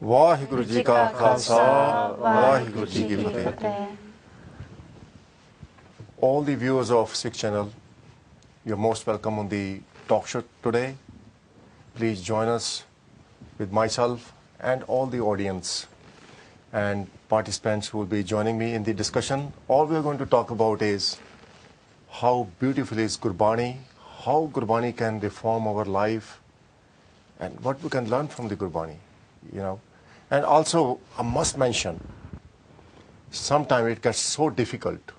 ਵਾਹਿਗੁਰੂ ਜੀ ਕਾ ਖਾਲਸਾ ਵਾਹਿਗੁਰੂ ਜੀ ਕੀ ਫਤਿਹ. All the viewers of Sikh channel, you're most welcome on the talk show today. Please join us with myself and all the audience and participants who will be joining me in the discussion. All we're going to talk about is how beautiful is Gurbani, how Gurbani can reform our life, and what we can learn from the Gurbani, you know. And also, I must mention, sometimes it gets so difficult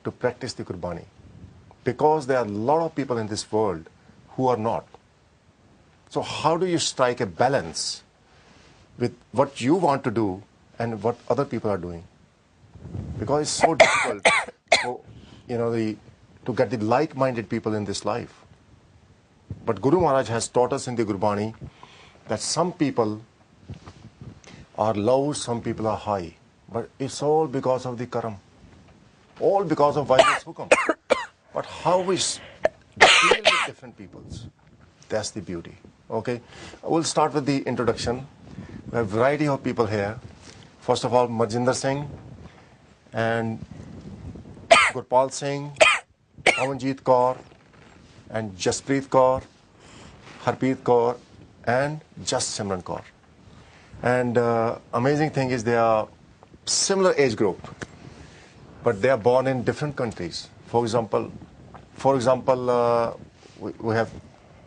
to practice the Gurbani because there are a lot of people in this world who are not. So how do you strike a balance with what you want to do and what other people are doing? Because it's so difficult for, to get the like-minded people in this life. But Guru Maharaj has taught us in the Gurbani that some people are low, some people are high. But it's all because of the karam. All because of Vaidic Hukam. But how we deal with different peoples, that's the beauty. Okay? We'll start with the introduction. We have a variety of people here. First of all, Marjinder Singh and Gurpal Singh, Amanjeet Kaur and Jaspreet Kaur, Harpreet Kaur and Just Simran Kaur. And amazing thing is they are similar age group, but they are born in different countries. For example, we have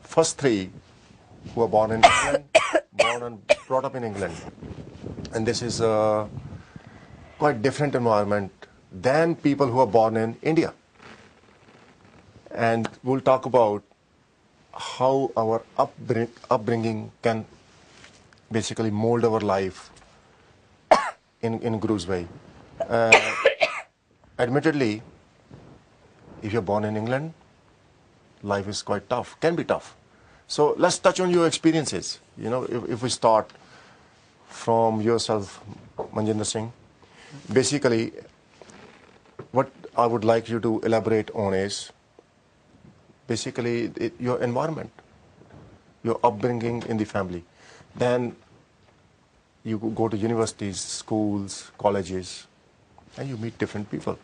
first three who are born in England, born and brought up in England. And this is a quite different environment than people who are born in India. And we'll talk about how our upbringing can basically mold our life in Guru's way. Admittedly, if you're born in England, life is quite tough, can be tough. So let's touch on your experiences. You know, if we start from yourself, Manjinder Singh, basically what I would like you to elaborate on is basically your environment, your upbringing in the family. Then you go to universities, schools, colleges, and you meet different people.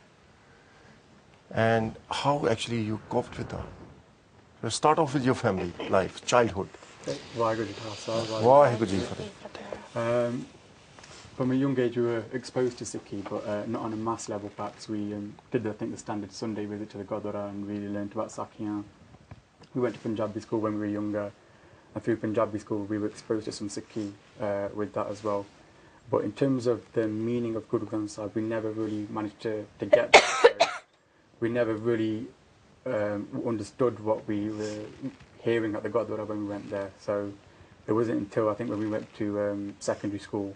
And how actually you coped with that. So start off with your family life, childhood. From a young age, we were exposed to Sikhi, but not on a mass level. Perhaps we did, I think, the standard Sunday visit to the Gurdwara and really learned about Sakhiyan. We went to Punjabi school when we were younger, and through Punjabi school we were exposed to some Sikhi with that as well. But in terms of the meaning of Guru Granth Sahib, we never really managed to get that. So we never really understood what we were hearing at the Gurdwara when we went there. So it wasn't until I think when we went to secondary school.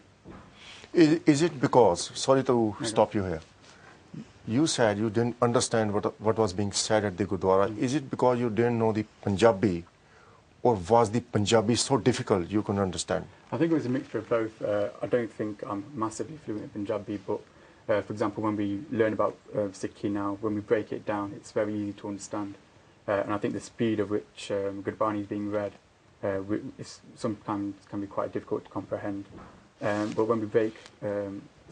Is it because, sorry to stop you here, you said you didn't understand what was being said at the Gurdwara. Is it because you didn't know the Punjabi, or was the Punjabi so difficult you couldn't understand? I think it was a mixture of both. I don't think I'm massively fluent in Punjabi, but for example, when we learn about Sikhi now, when we break it down, it's very easy to understand. And I think the speed of which Gurbani is being read sometimes can be quite difficult to comprehend. But when we break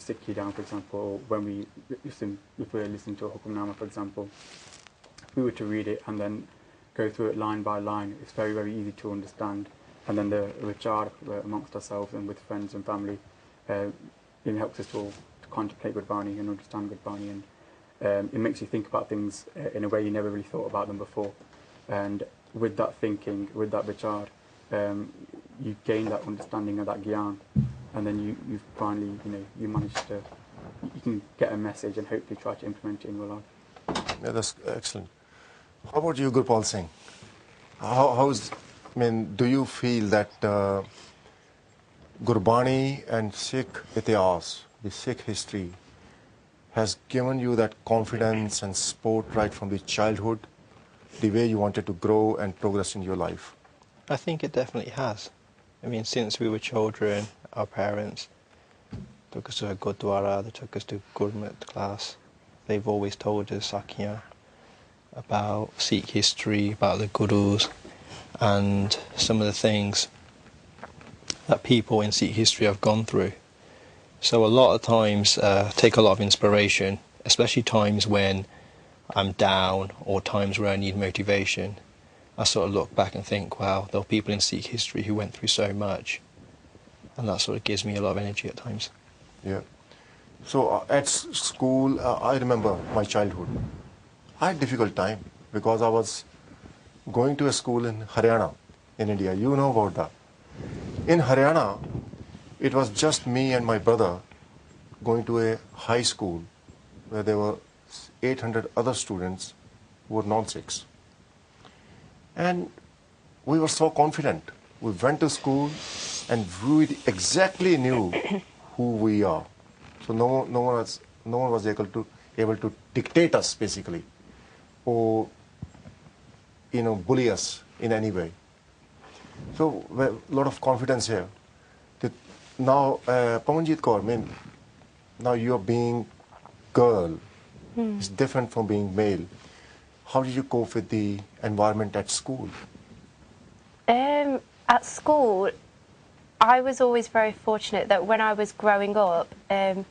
Sikhi down, for example, if we're listening to a Hukamnama, for example, if we were to read it and then go through it line by line, it's very, very easy to understand. And then the vichar amongst ourselves and with friends and family, it helps us to contemplate Gurbani and understand Gurbani, and it makes you think about things in a way you never really thought about them before. And with that thinking, with that vichar, you gain that understanding of that gyan, and then you finally, you manage to, you can get a message and hopefully try to implement it in your life. Yeah, that's excellent. How about you, Gurpal Singh? Do you feel that Gurbani and Sikh Itihas, the Sikh history, has given you that confidence and support right from the childhood, the way you wanted to grow and progress in your life? I think it definitely has. I mean, since we were children, our parents took us to a Gurdwara, they took us to Gurmat class. They've always told us Sakya, about Sikh history, about the Gurus, and some of the things that people in Sikh history have gone through. So a lot of times take a lot of inspiration, especially times when I'm down or times where I need motivation. I sort of look back and think, wow, there were people in Sikh history who went through so much, and that sort of gives me a lot of energy at times. Yeah. So at school, I remember my childhood. I had a difficult time because I was going to a school in Haryana, in India. You know about that. In Haryana, it was just me and my brother going to a high school where there were 800 other students who were non-Sikhs. And we were so confident. We went to school and we exactly knew who we are. So no one was able to dictate us basically, or bully us in any way. So a lot of confidence here. Now, Pawanjit Kaur, now you're being girl. It's different from being male. How did you cope with the environment at school? At school, I was always very fortunate that when I was growing up, at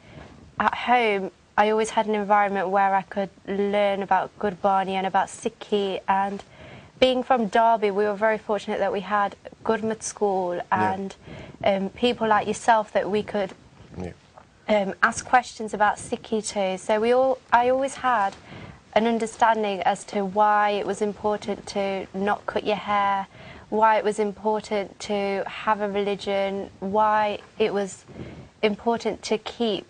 home, I always had an environment where I could learn about Gurbani and about Sikhi. And being from Derby, we were very fortunate that we had Gurmat school and people like yourself that we could ask questions about Sikhi too. So I always had an understanding as to why it was important to not cut your hair, why it was important to have a religion, why it was important to keep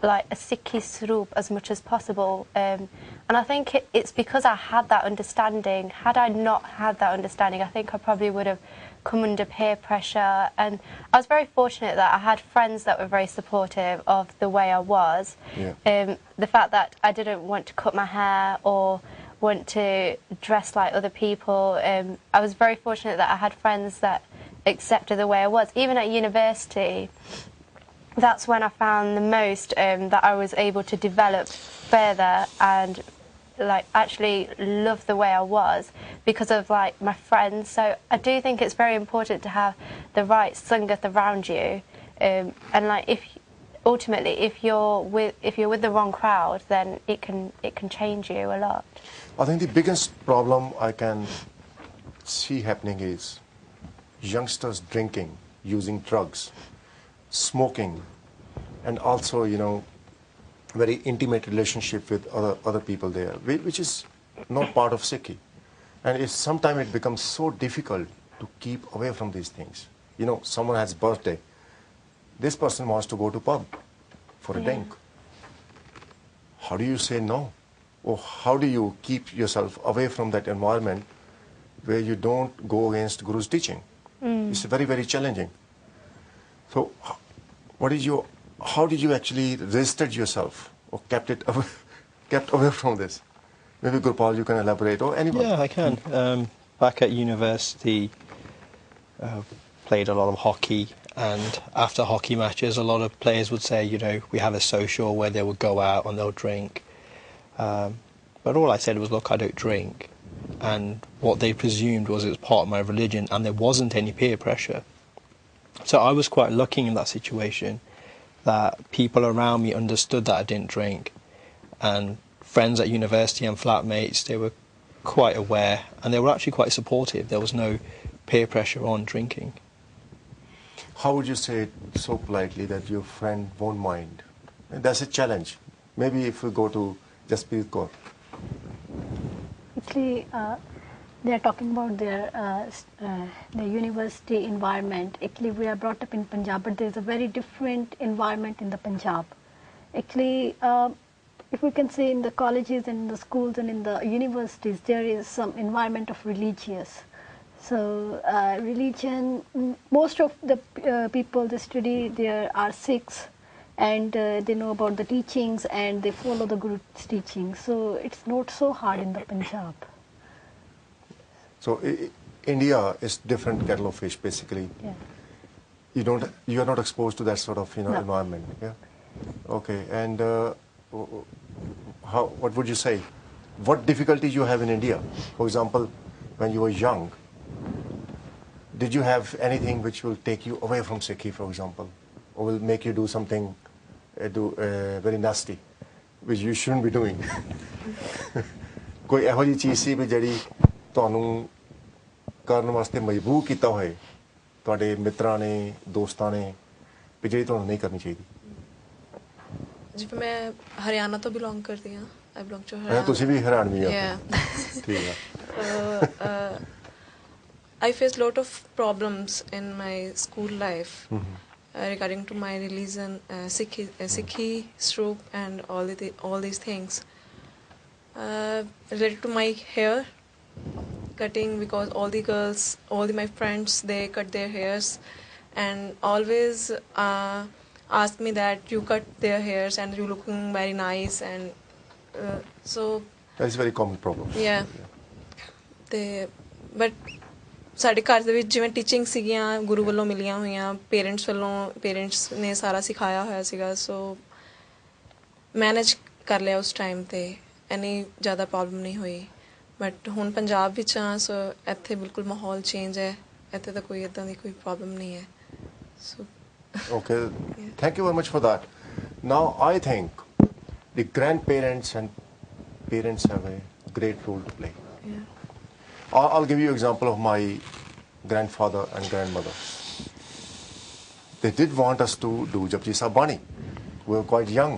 like a Sikhi swaroop as much as possible. And I think it's because I had that understanding. Had I not had that understanding, I think I probably would have come under peer pressure. And I was very fortunate that I had friends that were very supportive of the way I was. The fact that I didn't want to cut my hair or want to dress like other people. I was very fortunate that I had friends that accepted the way I was. Even at university, that's when I found the most that I was able to develop further and like actually love the way I was because of like my friends. So I do think it's very important to have the right sangat around you, and like if you're with the wrong crowd, then it can change you a lot. I think the biggest problem I can see happening is youngsters drinking, using drugs, smoking, and also, very intimate relationship with other people there, which is not part of Sikhi. And sometimes it becomes so difficult to keep away from these things. Someone has birthday. This person wants to go to pub for a drink. How do you say no? Or how do you keep yourself away from that environment where you don't go against Guru's teaching? It's very, very challenging. So how did you actually registered yourself or kept away from this? Maybe Gurpal, you can elaborate, or anyone. Yeah, I can. Back at university, played a lot of hockey, and after hockey matches, a lot of players would say, we have a social where they would go out and they'll drink. But all I said was, look, I don't drink. And what they presumed was it was part of my religion and there wasn't any peer pressure. So I was quite lucky in that situation that people around me understood that I didn't drink. And friends at university and flatmates, they were quite aware and they were actually quite supportive. There was no peer pressure on drinking. How would you say it so politely that your friend won't mind? That's a challenge. Maybe if we go to Jasprit Kaur. Actually, they are talking about their university environment. Actually, we are brought up in Punjab, but there is a very different environment in the Punjab. Actually, if we can say in the colleges and in the schools and in the universities, there is some environment of religious. So religion, most of the people they study there are Sikhs, and they know about the teachings and they follow the Guru's teachings. So it's not so hard in the Punjab. So India is different kettle of fish, basically. Yeah. You are not exposed to that sort of No. environment. Yeah. Okay. And what would you say? What difficulties you have in India? For example, when you were young, did you have anything which will take you away from Sikhi, for example, or will make you do something very nasty, which you shouldn't be doing? ਕੋਈ ਇਹੋ ਜਿਹੀ ਚੀਜ਼ ਸੀ ਵੀ ਜਿਹੜੀ ਤੁਹਾਨੂੰ ਕਰਨ ਵਾਸਤੇ ਮਜਬੂਰ ਕੀਤਾ ਹੋਏ ਤੁਹਾਡੇ ਮਿੱਤਰਾਂ ਨੇ ਦੋਸਤਾਂ ਨੇ ਵੀ ਜਿਹੜੀ ਤੁਹਾਨੂੰ ਨਹੀਂ ਕਰਨੀ ਚਾਹੀਦੀ? ਜਿਵੇਂ ਮੈਂ ਹਰਿਆਣਾ ਤੋਂ ਬਿਲੋਂਗ ਕਰਦੀ ਹਾਂ। I belong to Haryana. ਤੁਸੀਂ ਵੀ ਹਰਿਆਣਵੀ ਹੋ? ਠੀਕ ਹੈ। I faced a lot of problems in my school life regarding to my religion, Sikhi, Stroop, and all these things. Related to my hair cutting, because all the girls, my friends, they cut their hairs and always ask me that you cut their hairs and you looking very nice, and so that's a very common problem. ਤੇ but ਸਾਡੇ ਘਰ ਦੇ ਵਿੱਚ ਜਿਵੇਂ teaching ਸੀਗੀਆਂ ਗੁਰੂ ਵੱਲੋਂ ਮਿਲੀਆਂ ਹੋਈਆਂ, ਪੇਰੈਂਟਸ ਨੇ ਸਾਰਾ ਸਿਖਾਇਆ ਹੋਇਆ ਸੀਗਾ, ਸੋ ਮੈਨੇਜ ਕਰ ਲਿਆ ਉਸ ਟਾਈਮ ਤੇ ਇੰਨੀ ਜ਼ਿਆਦਾ ਪ੍ਰੋਬਲਮ ਨਹੀਂ ਹੋਈ। ਬਟ ਹੁਣ ਪੰਜਾਬ ਵਿੱਚ ਹਾਂ, ਸੋ ਇੱਥੇ ਬਿਲਕੁਲ ਮਾਹੌਲ ਚੇਂਜ ਹੈ, ਇੱਥੇ ਤਾਂ ਕੋਈ ਇੱਦਾਂ ਦੀ ਕੋਈ ਪ੍ਰੋਬਲਮ ਨਹੀਂ ਹੈ। ਸੋ Okay, thank you very much for that. Now I think the grandparents and parents have a great role to play. I'll give you an example of my grandfather and grandmother. They did want us to do Japji Sahib Bani. We were quite young.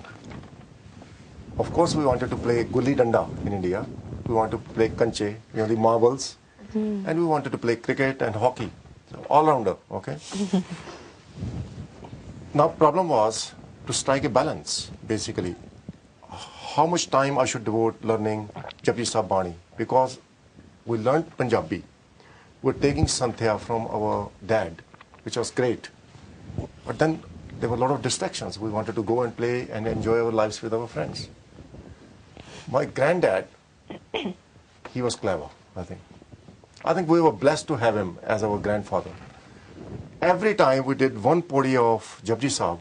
Of course we wanted to play gulli danda in India. We wanted to play kanche, the marbles. And we wanted to play cricket and hockey. So all-rounder, okay? Now problem was to strike a balance, basically. How much time I should devote learning Japji Sahib Bani, because we learned Punjabi. We're taking Santhya from our dad, which was great. But then there were a lot of distractions. We wanted to go and play and enjoy our lives with our friends. My granddad, he was clever, I think. I think we were blessed to have him as our grandfather. Every time we did one podi of Japji Sahib,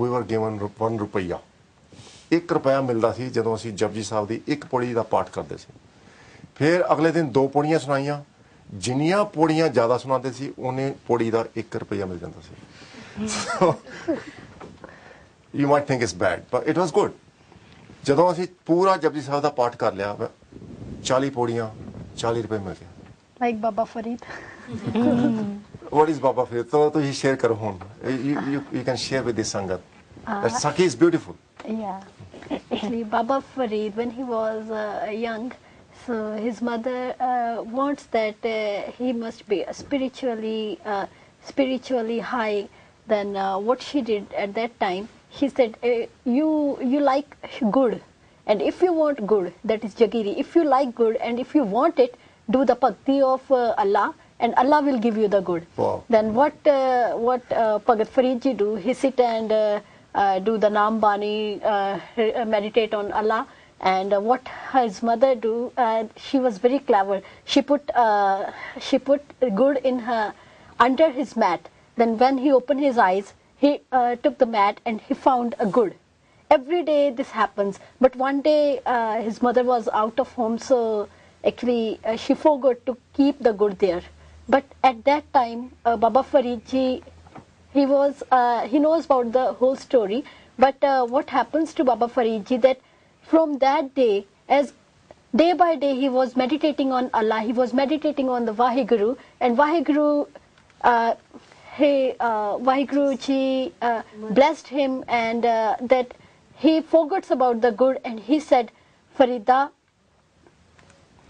we were given 1 rupiah. 1 ਰੁਪਇਆ ਮਿਲਦਾ ਸੀ ਜਦੋਂ ਅਸੀਂ ਜਪਜੀ ਸਾਹਿਬ ਦੀ ਇੱਕ ਪੌੜੀ ਦਾ ਪਾਠ ਕਰਦੇ ਸੀ। ਫਿਰ ਅਗਲੇ ਦਿਨ 2 ਪੌੜੀਆਂ ਸੁਣਾਈਆਂ, ਜਿੰਨੀਆਂ ਪੌੜੀਆਂ ਜ਼ਿਆਦਾ ਸੁਣਾਉਂਦੇ ਸੀ ਉਹਨੇ ਪੌੜੀ ਦਾ 1 ਰੁਪਇਆ ਮਿਲ ਜਾਂਦਾ ਸੀ। So you might think it's bad, but it was good. ਜਦੋਂ ਅਸੀਂ ਪੂਰਾ ਜਪਜੀ ਸਾਹਿਬ ਦਾ ਪਾਠ ਕਰ ਲਿਆ, 40 ਪੌੜੀਆਂ 40 ਰੁਪਏ ਮਿਲ ਗਏ। Like Baba Farid. What is Baba Farid? So ਤੁਸੀਂ ਸ਼ੇਅਰ ਕਰੋ ਹੁਣ। You can share with the Sangat. That Sakhi is beautiful. Yeah. Actually, Baba Farid, when he was young, so his mother wants that he must be spiritually high than what she did at that time. She said, you like good, and if you want good, that is Jagiri. If you like good and if you want it, do the bhakti of Allah, and Allah will give you the good. Wow. Then what Bhagat Farid ji do? He sit and do the Naam Bani, meditate on Allah. And what his mother do? She was very clever. She put good in her under his mat. Then when he opened his eyes, he took the mat and he found a good. Every day this happens. But one day his mother was out of home, so actually she forgot to keep the good there. But at that time, Baba Farid ji, he knows about the whole story. But what happens to Baba Farid ji, that from that day, as day by day he was meditating on Allah, he was meditating on the Vaheguru, and Vaheguru ji blessed him, and that he forgets about the good, and he said, Farida,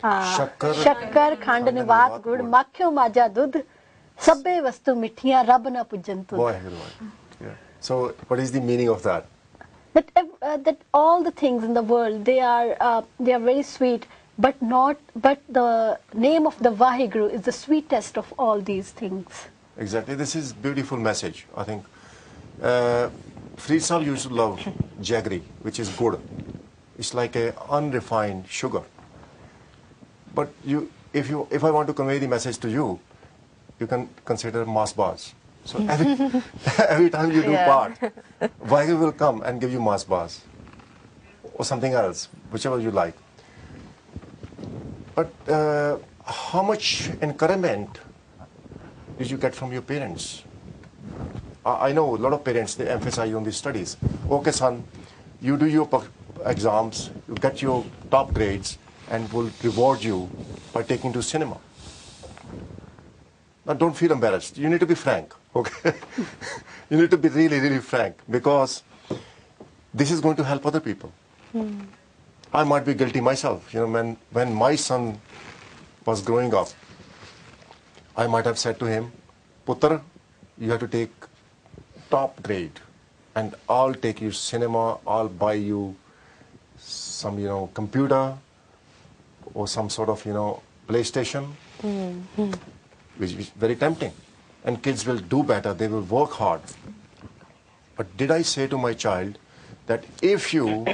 shakkar khand nivat gud makhyo maja dudh sabbe vastu mithiyan rab na pujan tud. So what is the meaning of that? That all the things in the world, they are very sweet, but the name of the Vaheguru is the sweetest of all these things. Exactly. This is beautiful message, I think. Farid Sahib used to love jaggery, which is good. It's like a unrefined sugar. But if I want to convey the message to you, you can consider mass bars. So every time you do part, Vaheguru will come and give you mass bars or something else, whichever you like. But how much encouragement did you get from your parents? I know a lot of parents, they emphasize on these studies. Okay, son, you do your exams, you get your top grades, and we'll reward you by taking to cinema. Now, don't feel embarrassed. You need to be frank, okay? You need to be really, really frank, because this is going to help other people. I might be guilty myself. You know, when my son was growing up, I might have said to him, Putter, you have to take top grade, and I'll take you cinema, I'll buy you some, you know, computer or some sort of, you know, PlayStation, which is very tempting. And kids will do better, they will work hard. But did I say to my child that if you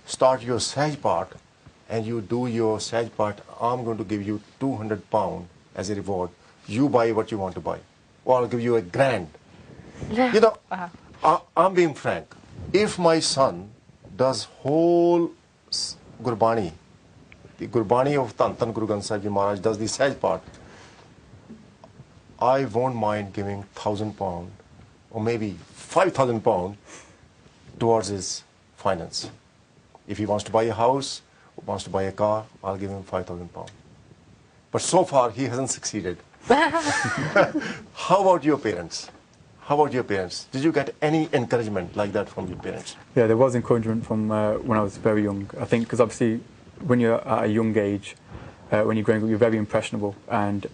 start your Sahib part and you do your Sahib part, I'm going to give you £200 as a reward. You buy what you want to buy. Or I'll give you £1,000. You know, I'm being frank. If my son does whole Gurbani, the Gurbani of Tan Guru Granth Sahib Ji Maharaj does the Sahib part, I won't mind giving £1,000 or maybe £5,000 towards his finance. If he wants to buy a house, or wants to buy a car, I'll give him £5,000. But so far, he hasn't succeeded. How about your parents? How about your parents? Did you get any encouragement like that from your parents? Yeah, there was encouragement from when I was very young. I think because obviously when you're at a young age, when you're growing up, you're very impressionable, and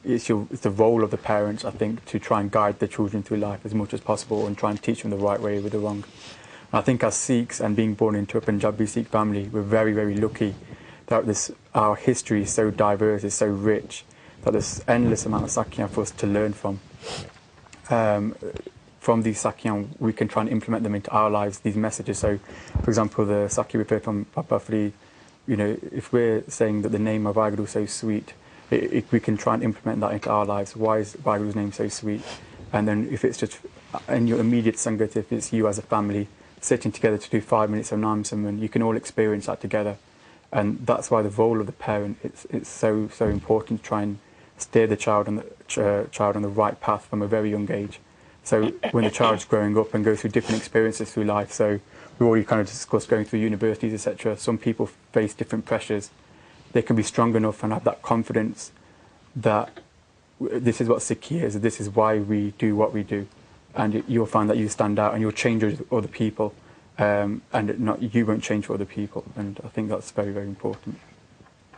it's the role of the parents, I think, to try and guide the children through life as much as possible and try and teach them the right way with the wrong. And I think as Sikhs and being born into a Punjabi Sikh family, we're very, very lucky that our history is so diverse, it's so rich, that there's endless amount of Sakya for us to learn from. From these Sakya, we can try and implement them into our lives, these messages. So, for example, the Sakya we heard from Papa Farid, you know, if we're saying that the name of Vaheguru is so sweet, we can try and implement that into our lives. Why is Vaheguru's name so sweet? And then if it's just in your immediate Sangat, if it's you as a family, sitting together to do 5 minutes of Naam Simran, you can all experience that together. And that's why the role of the parent, it's so important to try and steer the child on the right path from a very young age. So when the child's growing up and goes through different experiences through life, so we've already kind of discussed going through universities, etc. Some people face different pressures. They can be strong enough and have that confidence that this is what Sikhi is, this is why we do what we do. And you'll find that you stand out and you'll change with other people, and you won't change for other people. And I think that's very, very important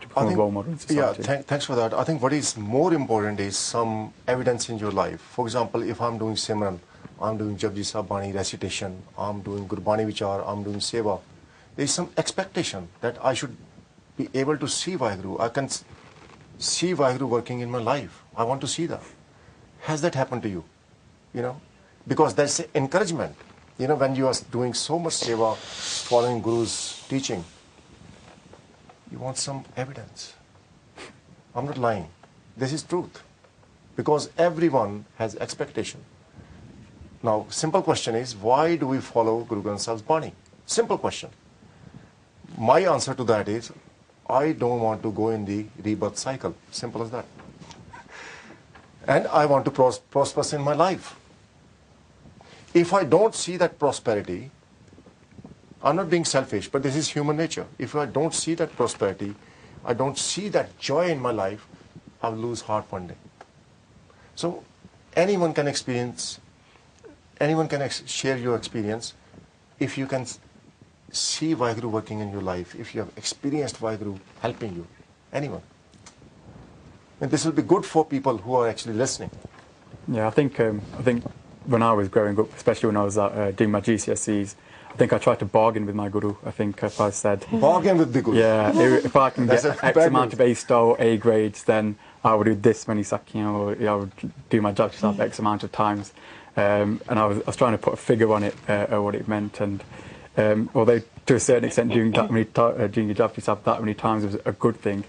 to become a role model in society. Yeah, thanks for that. I think what is more important is some evidence in your life. For example, if I'm doing Simran, I'm doing Japji Sahib Bani recitation, I'm doing Gurbani Vichar, I'm doing Seva, there is some expectation that I should be able to see Vaheguru. I can see Vaheguru working in my life. I want to see that. Has that happened to you? You know? Because that's encouragement. You know, when you are doing so much Seva, following Guru's teaching, you want some evidence. I'm not lying. This is truth. Because everyone has expectation. Now, simple question is, why do we follow Guru Granth Sahib's Bani? Simple question. My answer to that is, I don't want to go in the rebirth cycle. Simple as that. And I want to prosper in my life. If I don't see that prosperity, I'm not being selfish, but this is human nature. If I don't see that prosperity, I don't see that joy in my life, I'll lose heart one day. So anyone can experience, anyone can share your experience. If you can see Vaheguru working in your life, if you have experienced Vaheguru helping you, anyone. And this will be good for people who are actually listening. Yeah, I think when I was growing up, especially when I was doing my GCSEs, I think I tried to bargain with my Guru. I think if I said... Bargain with the Guru? Yeah, if I can get X amount of A-star or A grades, then I would do this many Sakya, or I would do my Japji Sahib X amount of times. And I was trying to put a figure on it, what it meant. And although to a certain extent doing your Japji Sahib that many times was a good thing,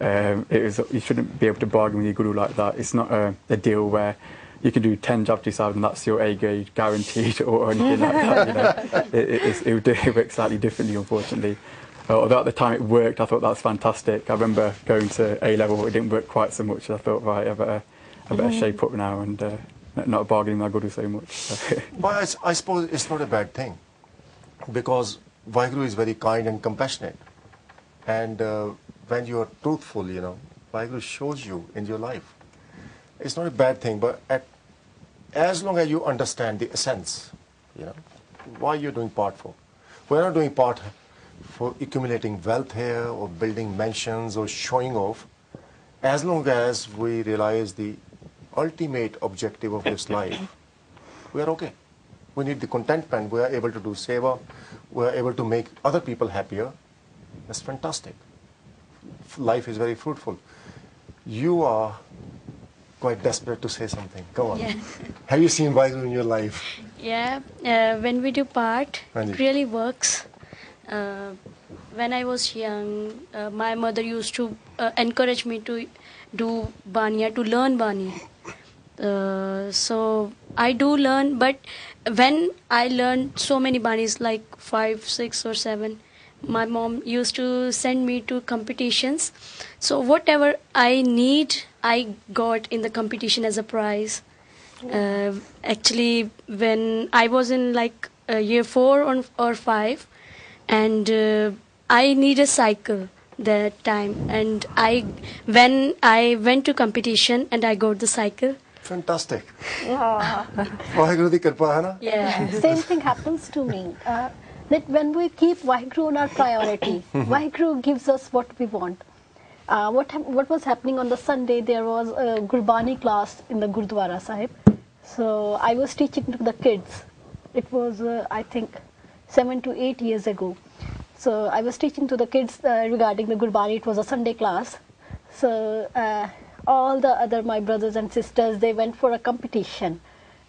you shouldn't be able to bargain with your Guru like that. It's not a deal where you can do 10 Japji Sahib and that's your A grade guaranteed or anything like that. You know, it would work slightly differently, unfortunately. Although at the time it worked, I thought that was fantastic. I remember going to A level, it didn't work quite so much. I thought, right, I better shape up now and not bargaining my guru so much. So. But I suppose it's not a bad thing, because Vaheguru is very kind and compassionate. And when you are truthful, you know, Vaheguru shows you in your life. It's not a bad thing, but as long as you understand the essence, you know, why you're doing part for. We're not doing part for accumulating wealth here or building mansions or showing off. As long as we realize the ultimate objective of this life, we are okay. We need the contentment. We are able to do seva. We are able to make other people happier. That's fantastic. Life is very fruitful. You are quite desperate to say something. Go on. Yeah. Have you seen Vaheguru in your life? Yeah, when we do part, it really works. When I was young, my mother used to encourage me to do Baniya, to learn Bani. So I do learn, but when I learned so many Banis, like 5, 6 or 7, my mom used to send me to competitions. So whatever I need, I got in the competition as a prize. Actually, when I was in like year 4 or 5, and I need a cycle that time, and when I went to competition and I got the cycle. Fantastic. Yeah. Vaheguru di kripa hai na? Yeah. Same thing happens to me. That when we keep Vaheguru on our priority, Vaheguru gives us what we want. What was happening on the Sunday, there was a Gurbani class in the Gurdwara Sahib. So I was teaching to the kids. It was, I think, 7 to 8 years ago. So I was teaching to the kids regarding the Gurbani. It was a Sunday class. So all the other, my brothers and sisters, they went for a competition.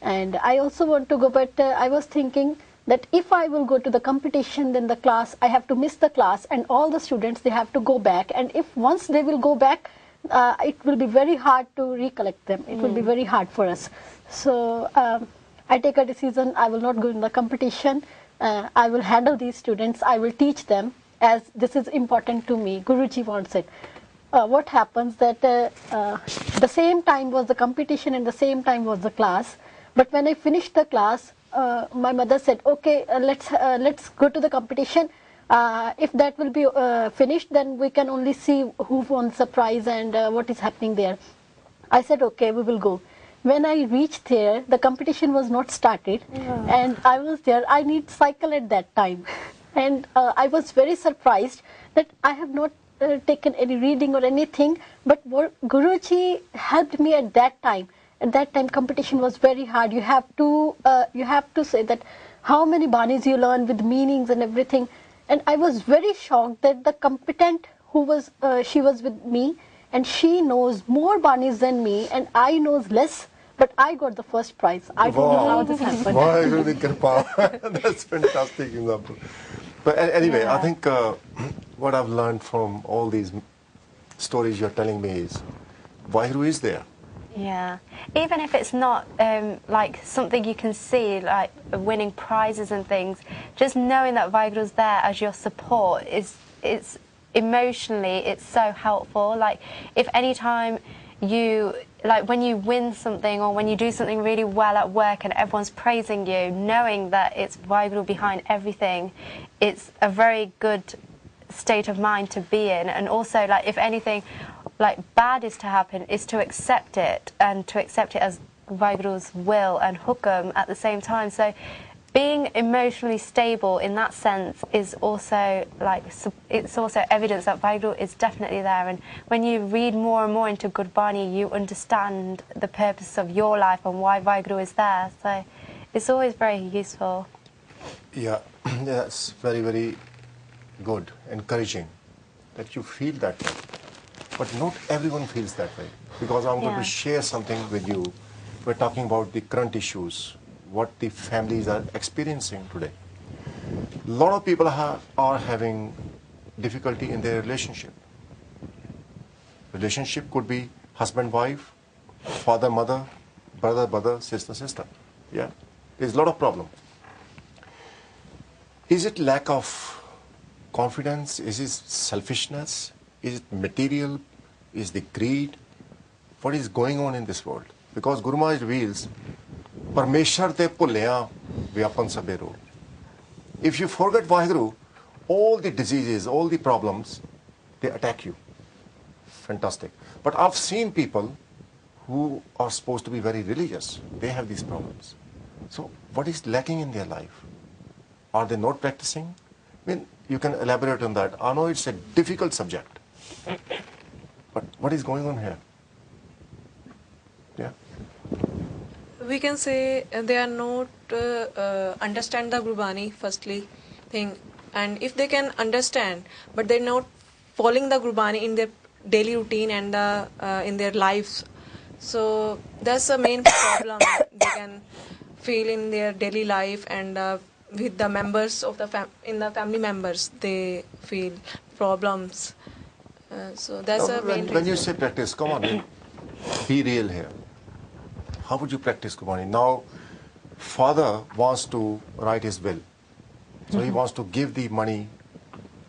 And I also want to go, but I was thinking that if I will go to the competition, then the class, I have to miss the class, and all the students, they have to go back. And if once they will go back, it will be very hard to recollect them. It will be very hard for us. So I take a decision, I will not go in the competition. I will handle these students, I will teach them, as this is important to me. Guruji wants it. What happens that the same time was the competition and the same time was the class. But when I finished the class, my mother said, okay, let's go to the competition. If that will be finished, then we can only see who won the prize and what is happening there. I said, okay, we will go. When I reached there, the competition was not started, and I was there. I need cycle at that time, and I was very surprised that I have not taken any reading or anything. But Guruji helped me at that time. At that time, competition was very hard. You have to say that how many banis you learn with meanings and everything. And I was very shocked that the competent who was she was with me, and she knows more banis than me, and I knows less. But I got the first prize. I don't know how this happened. Vaheguru di kripa. That's fantastic example. But anyway, I think what I've learned from all these stories you're telling me is Vaheguru is there. Yeah, even if it's not like something you can see, like winning prizes and things, just knowing that Vaheguru's there as your support it's emotionally, it's so helpful. Like if any time you, like when you win something or when you do something really well at work and everyone's praising you, knowing that it's Vaheguru behind everything, it's a very good state of mind to be in. And also, like if anything like bad is to happen, is to accept it, and to accept it as Vaheguru's will and hukam at the same time. So being emotionally stable in that sense is also like, it's also evidence that Vaheguru is definitely there. And when you read more and more into Gurbani, you understand the purpose of your life and why Vaheguru is there. So it's always very useful. Yeah, that's very, very good, encouraging that you feel that way. But not everyone feels that way, because I'm going to share something with you. We're talking about the current issues, what the families are experiencing today. A lot of people are having difficulty in their relationship. Relationship could be husband-wife, father-mother, brother-brother, sister-sister. Yeah, there's a lot of problem. Is it lack of confidence? Is it selfishness? Is it material? Is the greed? what is going on in this world. Because Guru Maharaj reveals, Parmeshwar te bhullya vyapan sabero. If you forget Vaheguru, all the diseases, all the problems, they attack you. Fantastic. But I've seen people who are supposed to be very religious. They have these problems. So what is lacking in their life? Are they not practicing? I mean, you can elaborate on that. I know it's a difficult subject. But what is going on here? Yeah. We can say they are not understand the Gurbani firstly thing, and if they can understand, but they're not following the Gurbani in their daily routine and in their lives. So that's the main problem they can feel in their daily life, and with the members of the family members they feel problems. So that's Now, a main when you reason. say practice, come on, be real here. How would you practice Gurbani? Now, father wants to write his will. So he wants to give the money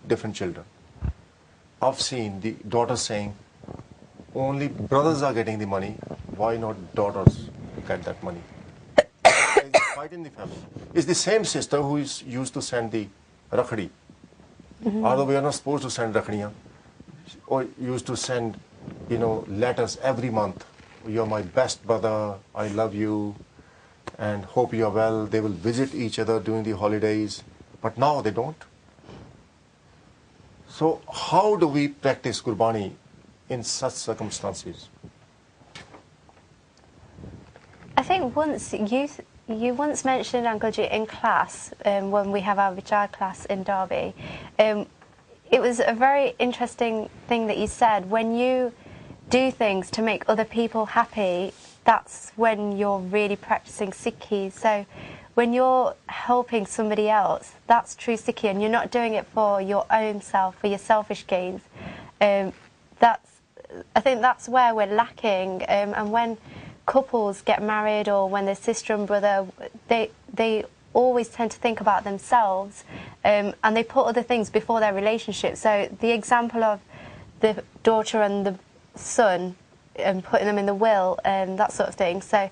different children. I've seen the daughters saying, only brothers are getting the money, why not daughters get that money? There is a fight in the family. It's the same sister who is used to send the rakhdi. Although we are not supposed to send rakhdiyan, or used to send, letters every month. You're my best brother, I love you, and hope you're well. They will visit each other during the holidays, but now they don't. So how do we practice Gurbani in such circumstances? I think once you once mentioned, Anklji, in class, when we have our Vichar class in Derby, it was a very interesting thing that you said. When you do things to make other people happy, that's when you're really practicing Sikhi. So when you're helping somebody else, that's true Sikhi, and you're not doing it for your own self, for your selfish gains. I think that's where we're lacking. And when couples get married, or when they're sister and brother, they always tend to think about themselves, and they put other things before their relationship. So the example of the daughter and the son, and putting them in the will, and that sort of thing. So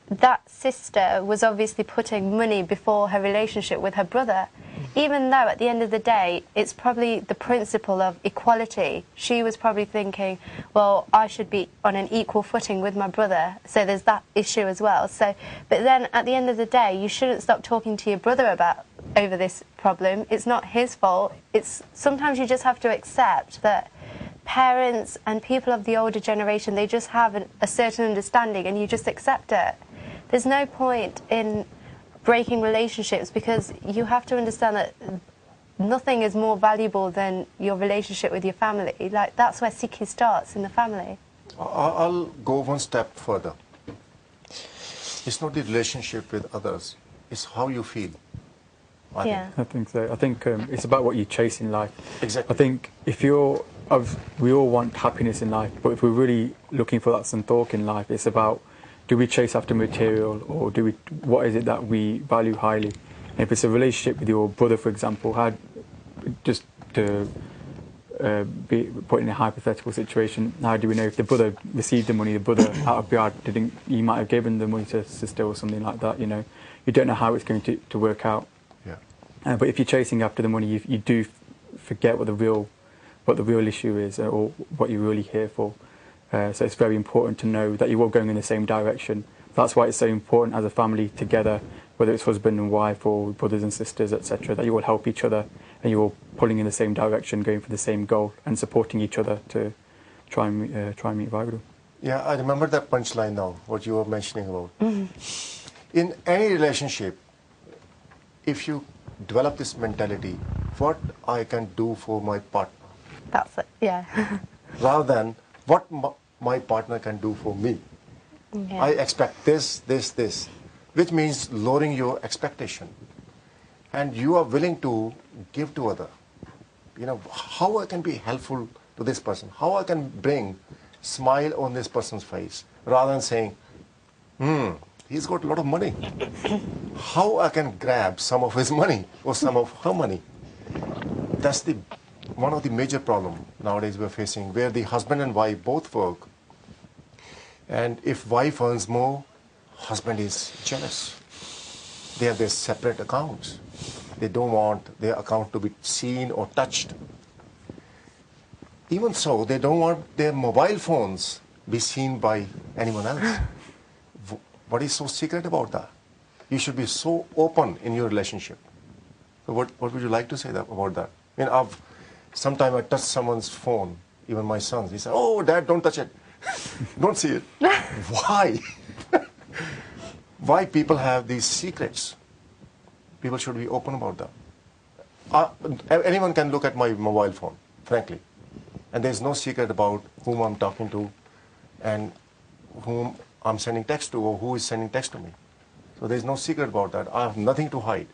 that sister was obviously putting money before her relationship with her brother, even though at the end of the day it's probably the principle of equality. She was probably thinking, well, I should be on an equal footing with my brother, so there's that issue as well. So, but then at the end of the day, you shouldn't stop talking to your brother over this problem. It's not his fault. Sometimes you just have to accept that parents and people of the older generation, they just have a certain understanding, and you just accept it. There's no point in breaking relationships, because you have to understand that nothing is more valuable than your relationship with your family. Like, that's where Sikhi starts, in the family. I'll go one step further. It's not the relationship with others, it's how you feel. Yeah. I think so. I think it's about what you chase in life. Exactly. I think we all want happiness in life, but if we're really looking for that santokh in life, it's about, do we chase after material, or what is it that we value highly? And if it's a relationship with your brother, for example, just to be put in a hypothetical situation, how do we know if the brother received the money, the brother out of biyad he might have given the money to his sister or something like that, you don't know how it's going to work out. Yeah. But if you're chasing after the money, you do forget what the real issue is, or what you're really here for. So it's very important to know that you're all going in the same direction. That's why it's so important as a family together, whether it's husband and wife or brothers and sisters, etc., that you all help each other and you're all pulling in the same direction, going for the same goal, and supporting each other to try and meet Vaheguru. Yeah, I remember that punchline now, what you were mentioning about. In any relationship, if you develop this mentality, what I can do for my partner, That's it, yeah. rather than what my partner can do for me. Yeah. I expect this, which means lowering your expectation. And you are willing to give to other. How I can be helpful to this person, how I can bring smile on this person's face, rather than saying, he's got a lot of money. How I can grab some of his money or some of her money. That's one of the major problems nowadays we're facing, where the husband and wife both work, And if wife earns more, husband is jealous. They have their separate accounts. They don't want their account to be seen or touched. Even so, they don't want their mobile phones be seen by anyone else. What is so secret about that? You should be so open in your relationship. So what would you like to say about that? I mean, sometimes I touch someone's phone, even my sons. He said, "Oh, Dad, don't touch it. Don't see it." Why? Why people have these secrets? People should be open about that. Anyone can look at my mobile phone, frankly. And there's no secret about whom I'm talking to and whom I'm sending text to or who is sending text to me. So there's no secret about that. I have nothing to hide.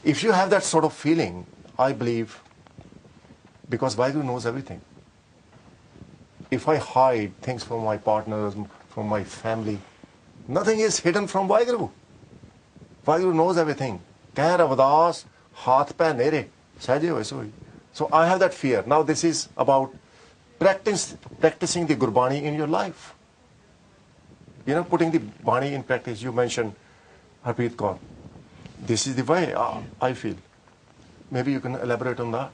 If you have that sort of feeling, I believe, because Vaheguru knows everything. If I hide things from my partners, from my family, nothing is hidden from Vaheguru. Vaheguru knows everything. Keh Ravadas, haath pe nere, sahaje hoye soi. So I have that fear. Now this is about practicing the Gurbani in your life. You know, putting the Bani in practice. You mentioned Harpreet Kaur. This is the way I feel. Maybe you can elaborate on that.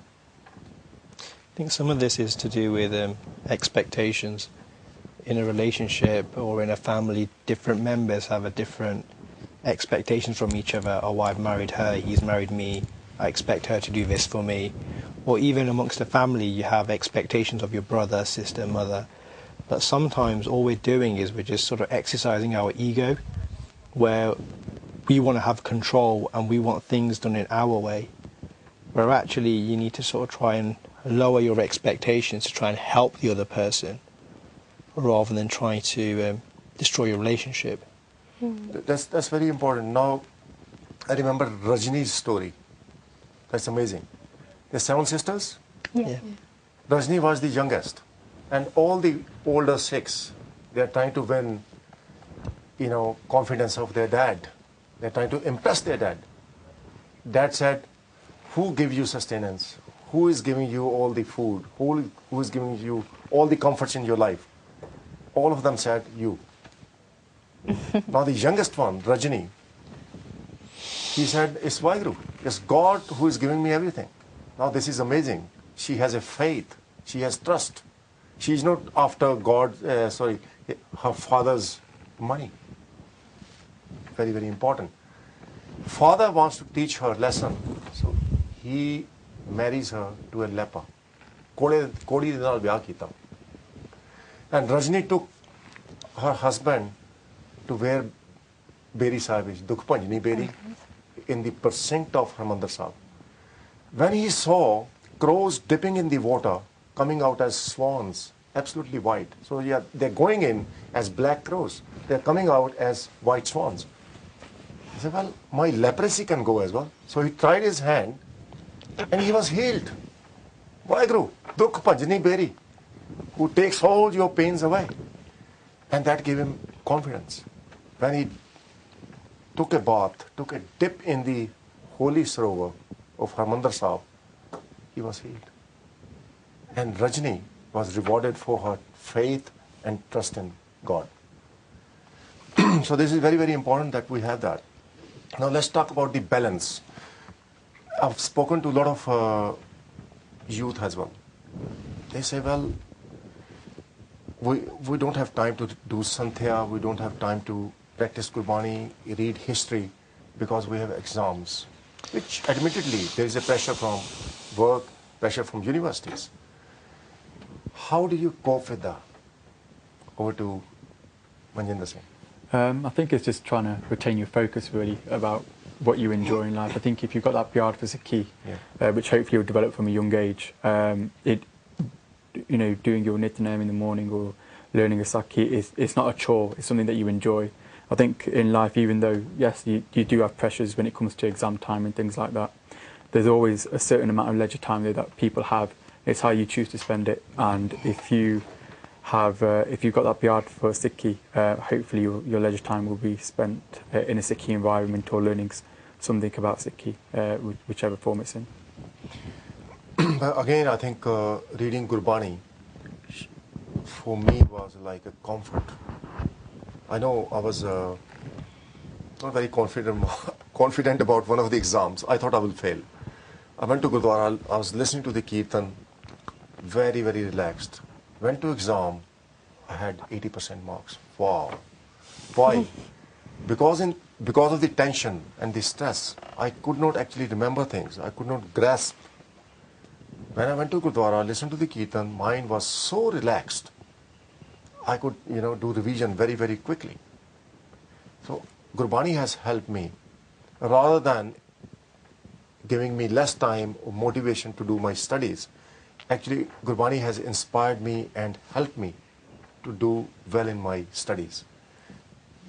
I think some of this is to do with expectations. In a relationship or in a family, different members have a different expectations from each other. Oh, I've married her, he's married me, I expect her to do this for me. Or even amongst a family, you have expectations of your brother, sister, mother. But sometimes all we're doing is we're just sort of exercising our ego, where we want to have control and we want things done in our way. Where actually you need to sort of try and lower your expectations to try and help the other person, rather than trying to destroy your relationship. That's very important. Now, I remember Rajni's story. That's amazing. The 7 sisters? Yeah. Rajni was the youngest. And all the older 6, they're trying to win, confidence of their dad. They're trying to impress their dad. Dad said, who gives you sustenance? Who is giving you all the food? Who is giving you all the comforts in your life? All of them said, you. Now the youngest one, Rajni, he said, it's Vaheguru. It's God who is giving me everything. Now this is amazing. She has a faith. She has trust. She is not after her father's money. Very, very important. Father wants to teach her lesson. So he marries her to a leper. Kodi de naal vyah kita. And Rajni took her husband to where Beri Sahib is, Dukhpanjani Beri, in the precinct of Harmandir Sahib. When he saw crows dipping in the water, coming out as swans, absolutely white. So yeah, they're going in as black crows. They're coming out as white swans. He said, well, my leprosy can go as well. So he tried his hand and he was healed. Vaheguru, Dukhpanjani Beri, who takes all your pains away. And that gave him confidence. When he took a bath, took a dip in the holy Sarovar of Harmandir Sahib, he was healed. And Rajni was rewarded for her faith and trust in God. So this is very, very important that we have that. Now let's talk about the balance. I've spoken to a lot of youth as well. They say, well, we don't have time to do Santhya, we don't have time to practice Gurbani, read history, because we have exams, which admittedly there is a pressure from work, pressure from universities. How do you cope with that? Over to Manjinder Singh. I think it's just trying to retain your focus really about what you enjoy in life. I think if you've got that pyar for Sikhi, which hopefully you'll develop from a young age, doing your Nityanam in the morning or learning a Sakhi, it's not a chore, it's something that you enjoy. I think in life, even though, yes, you do have pressures when it comes to exam time and things like that, there's always a certain amount of leisure time there that people have. It's how you choose to spend it. And if you've got that pyar for Sikhi, hopefully your leisure time will be spent in a Sikhi environment or learning something about Sikhi, whichever form it's in. Again, I think reading Gurbani for me was like a comfort. I know I was not very confident about one of the exams. I thought I will fail. I went to Gurdwara, I was listening to the Kirtan, very, very relaxed. Went to exam, I had 80% marks. Wow. Why? Because of the tension and the stress, I could not actually remember things. I could not grasp. When I went to Gurdwara, listened to the Kirtan, mind was so relaxed. I could, do revision very, very quickly. So Gurbani has helped me. Rather than giving me less time or motivation to do my studies, actually Gurbani has inspired me and helped me to do well in my studies.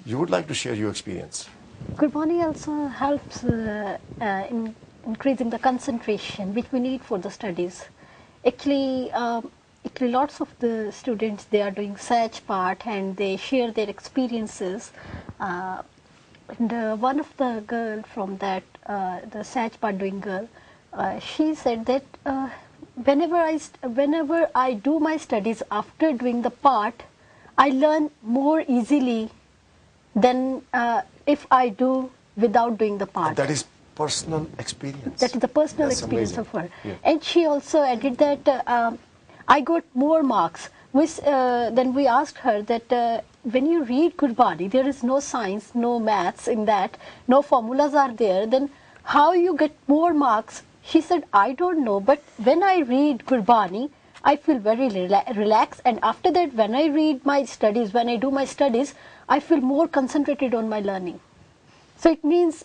You would like to share your experience? Gurbani also helps in increasing the concentration which we need for the studies. Actually, lots of the students, they are doing such part and they share their experiences. And one of the girl from that, the Sach part doing girl, she said that whenever I do my studies after doing the part, I learn more easily than if I do without doing the part. And that is personal experience. That is the personal That's experience amazing. of her. Yeah. And she also added that I got more marks. Then we asked her that when you read Gurbani, there is no science, no maths in that, no formulas are there, then how you get more marks? She said, I don't know, but when I read Gurbani, I feel very relaxed, and after that, when I read my studies, when I do my studies, I feel more concentrated on my learning. So it means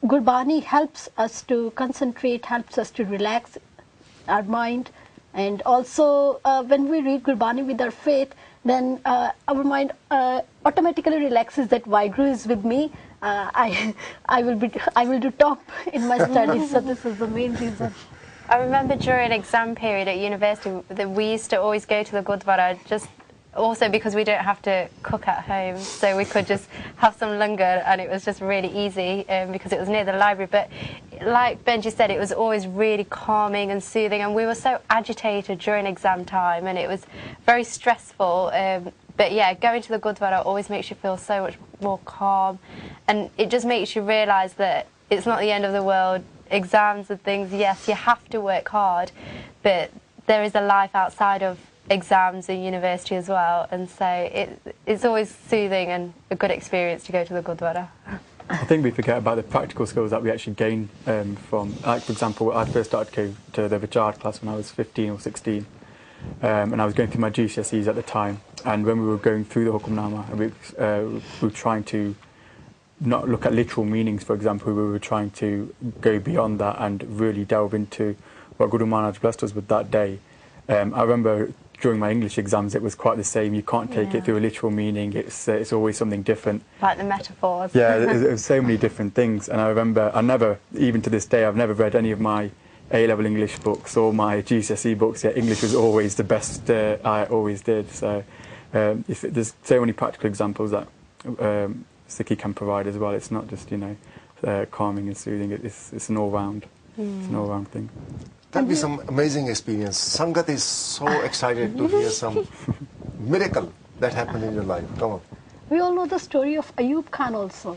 Gurbani helps us to concentrate, helps us to relax our mind, and also when we read Gurbani with our faith, then our mind automatically relaxes that Vaheguru is with me. I will do top in my studies. So this is the main reason. I remember during exam period at university that we used to always go to the Gurdwara just also because we don't have to cook at home, so we could just have some langar and it was just really easy because it was near the library. But like Benji said, it was always really calming and soothing, and we were so agitated during exam time and it was very stressful. But yeah, going to the Gurdwara always makes you feel so much more calm, and it just makes you realise that it's not the end of the world. Exams and things, yes, you have to work hard, but there is a life outside of exams and university as well, and so it's always soothing and a good experience to go to the Gurdwara. I think we forget about the practical skills that we actually gain from, like for example, I first started going to the Vichar class when I was 15 or 16, and I was going through my GCSEs at the time, and when we were going through the Hukamnama, we were trying to not look at literal meanings, for example. We were trying to go beyond that and really delve into what Guru Maharaj blessed us with that day. I remember during my English exams it was quite the same. You can't take it through a literal meaning. It's always something different. Like the metaphors. Yeah, there's so many different things. And I remember, even to this day, I've never read any of my A-level English books or my GCSE books yet. English was always the best I always did. So there's so many practical examples that Sikhi can provide as well. It's not just calming and soothing. It's an all-round. It's an all-round thing. That'll be some amazing experience. Sangat is so excited to hear some miracle that happened in your life. Come on. We all know the story of Ayub Khan also.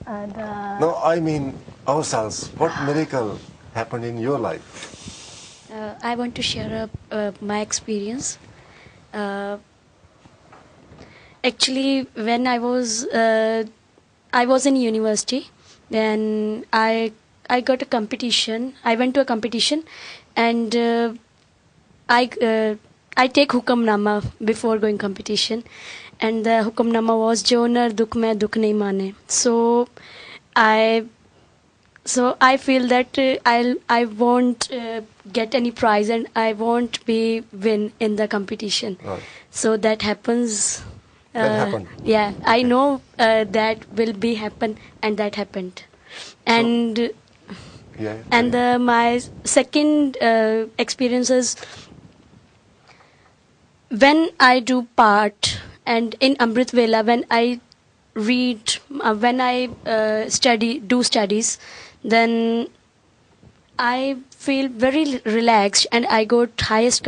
And, No, I mean ourselves. What miracle happened in your life? I want to share my experience. Actually, when I was in university, then I got a competition. I went to a competition, and I take Hukamnama before going competition, and the Hukamnama was Jo nar dukh mein dukh nahi mane. So I feel that I won't get any prize and I won't be win in the competition. Right. So that happens. That happened. Yeah, I know that will be happen, and that happened. And my second experience is when I do part, and in Amrit Vela, when I read, when I do studies, then I feel very relaxed and I got highest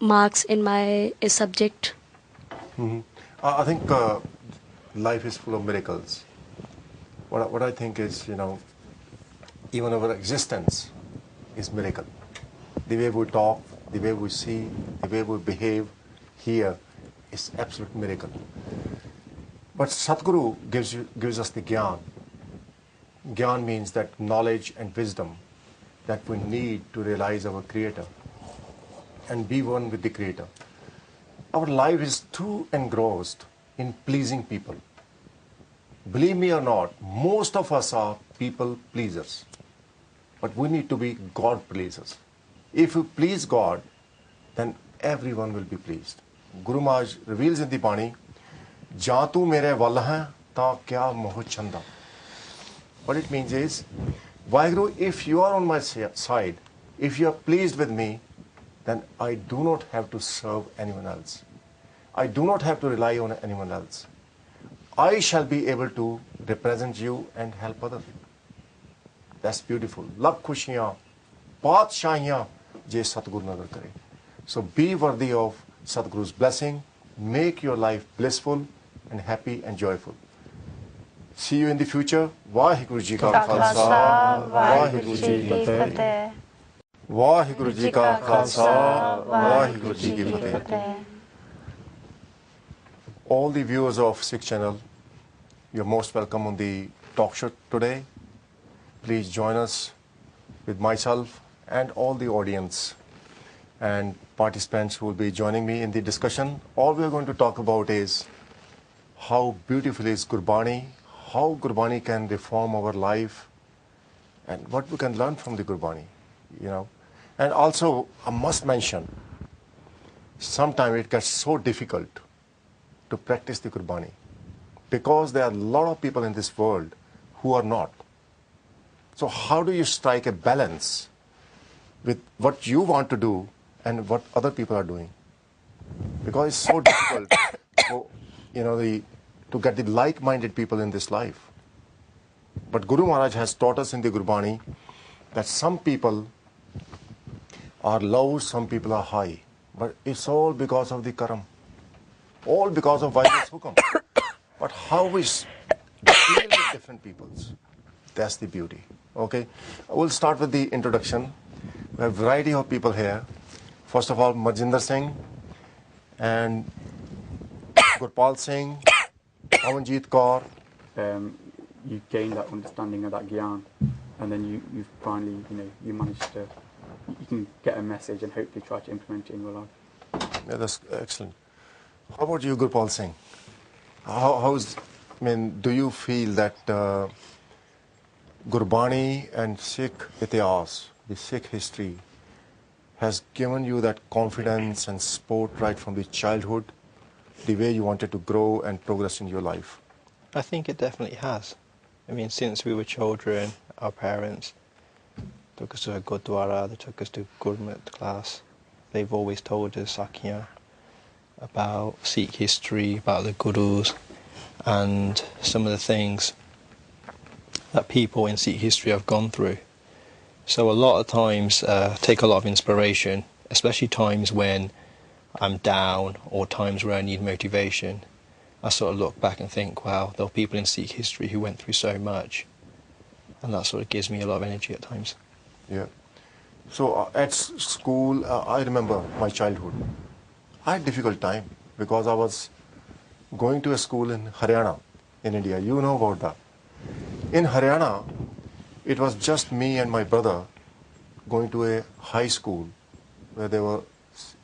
marks in my subject. Mm-hmm. I think life is full of miracles. What I think is, even our existence is miracle. The way we talk, the way we see, the way we behave here is absolute miracle. But Sadhguru gives us the Gyan. Gyan means that knowledge and wisdom that we need to realize our Creator and be one with the Creator. Our life is too engrossed in pleasing people. Believe me or not, most of us are people pleasers. But we need to be God pleasers. If we please God, then everyone will be pleased. Guru Maharaj reveals in the Bani, "Ja tu mere wal hai, ta kya moh chanda." What it means is, Vaheguru, if you are on my side, if you are pleased with me, then I do not have to serve anyone else. I do not have to rely on anyone else. I shall be able to represent you and help others. That's beautiful. Lakh khushiyan, paatshaahiyan, je Satguru nazar kare. So be worthy of Sadguru's blessing. Make your life blissful and happy and joyful. See you in the future. Vaheguru Ji ka Khalsa, Vaheguru Ji ki Fateh. Vaheguru Ji ka Khalsa, Vaheguru Ji ki Fateh. All the viewers of Sikh channel, you're most welcome on the talk show today. Please join us with myself and all the audience and participants who will be joining me in the discussion. All we are going to talk about is how beautiful is Gurbani, how Gurbani can reform our life, and what we can learn from the Gurbani, And also, I must mention, sometimes it gets so difficult to practice the Gurbani because there are a lot of people in this world who are not. So how do you strike a balance with what you want to do and what other people are doing? Because it's so difficult for, to get the like-minded people in this life. But Guru Maharaj has taught us in the Gurbani that some people are low, some people are high. But it's all because of the karam. All because of Vaheguru Hukam. But how we deal with different peoples, that's the beauty. Okay, we'll start with the introduction. We have a variety of people here. First of all, Marjinder Singh and Gurpal Singh, Pawanjit Kaur. You gain that understanding of that Gyan, and then you finally, you manage to, you can get a message and hopefully try to implement it in your life. Yeah, that's excellent. How about you, Gurpal Singh? Do you feel that Gurbani and Sikh Itihas, the Sikh history, has given you that confidence and support right from the childhood, the way you wanted to grow and progress in your life? I think it definitely has. Since we were children, our parents took us to a Gurdwara, they took us to Gurmat class. They've always told us about Sikh history, about the Gurus, and some of the things that people in Sikh history have gone through. So a lot of times take a lot of inspiration, especially times when I'm down or times where I need motivation. I sort of look back and think, wow, there were people in Sikh history who went through so much, and that sort of gives me a lot of energy at times. Yeah. So at school, I remember my childhood. I had a difficult time because I was going to a school in Haryana, in India. You know about that. In Haryana, it was just me and my brother going to a high school where there were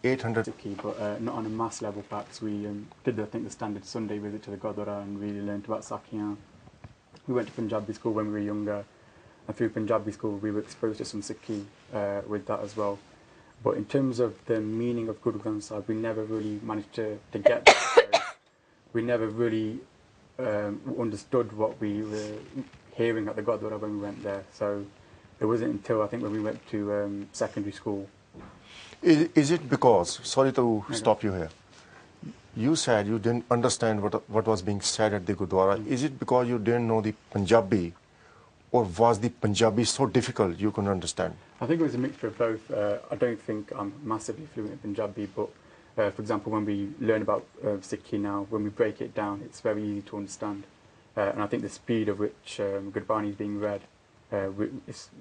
800. But not on a mass level. Perhaps we did, the standard Sunday visit to the Gurdwara and really learned about Sakhiyan. We went to Punjabi school when we were younger, and through Punjabi school we were exposed to some Sikhi with that as well. But in terms of the meaning of Guru Granth Sahib, we never really managed to get that. So we never really understood what we were hearing at the Gurdwara when we went there. So it wasn't until I think when we went to secondary school. Is it because, sorry to stop you here, you said you didn't understand what was being said at the Gurdwara. Is it because you didn't know the Punjabi, or was the Punjabi so difficult you couldn't understand? I think it was a mixture of both. I don't think I'm massively fluent in Punjabi, but For example, when we learn about Sikhi now, when we break it down, it's very easy to understand. And I think the speed of which Gurbani is being read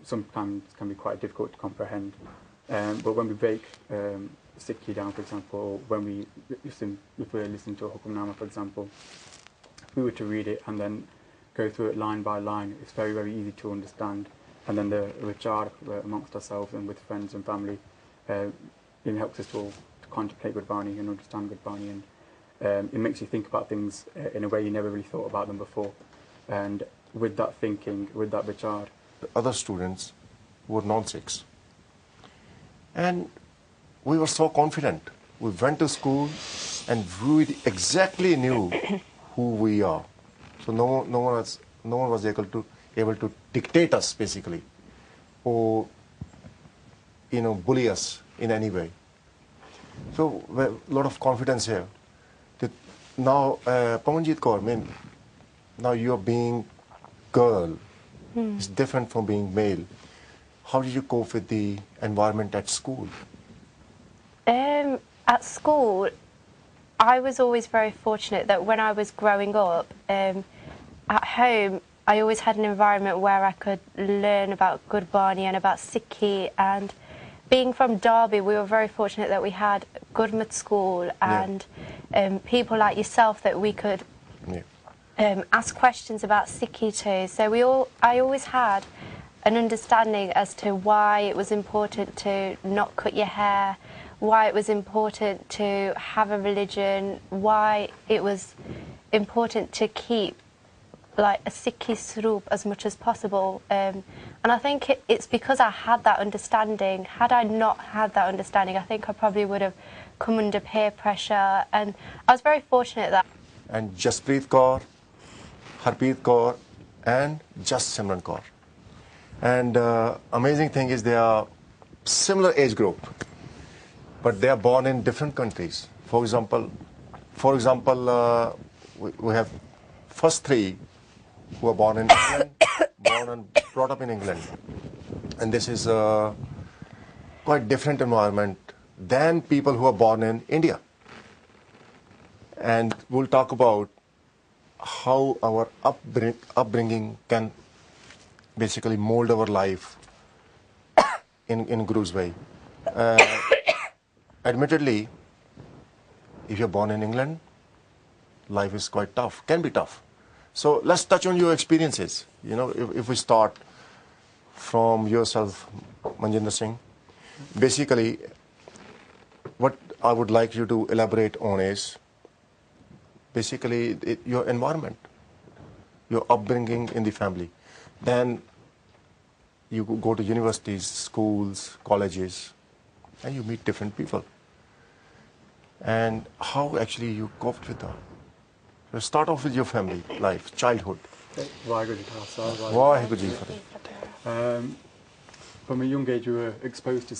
sometimes can be quite difficult to comprehend. But when we break Sikhi down, for example, when we if we're listening to a Hukamnama, for example, if we were to read it and then go through it line by line, it's very, very easy to understand. And then the vichar amongst ourselves and with friends and family, it helps us to contemplate Gurbani and understand Gurbani, and it makes you think about things in a way you never really thought about them before. And with that thinking, with that vichar, other students were non-Sikhs, and we were so confident. We went to school and we exactly knew who we are. So no one was able to dictate us basically, or bully us in any way. So a lot of confidence here. Now, Pawanjit Kaur, now you are being girl. It's different from being male. How did you cope with the environment at school? At school, I was always very fortunate that when I was growing up, at home, I always had an environment where I could learn about Gurbani and about Sikhi, and being from Derby, we were very fortunate that we had Gurmat school and people like yourself that we could ask questions about Sikhi too. So I always had an understanding as to why it was important to not cut your hair, why it was important to have a religion, why it was important to keep like a Sikhi swaroop as much as possible. And I think it's because I had that understanding. Had I not had that understanding, I think I probably would have come under peer pressure. And I was very fortunate that. And Jaspreet Kaur, Harpreet Kaur, and Just Simran Kaur. And amazing thing is they are similar age group, but they are born in different countries. For example, we have first three who are born in England, born and brought up in England. And this is a quite different environment than people who are born in India. And we'll talk about how our upbringing can basically mold our life in Guru's way. Admittedly, if you're born in England, life is quite tough, can be tough. So let's touch on your experiences. If we start from yourself, Manjinder Singh, basically what I would like you to elaborate on is basically your environment, your upbringing in the family. Then you go to universities, schools, colleges, and you meet different people. And how actually you coped with that. So start off with your family life, childhood. Vaheguru Ji Khalsa, Vaheguru Ji Fateh. From a young age, you were exposed to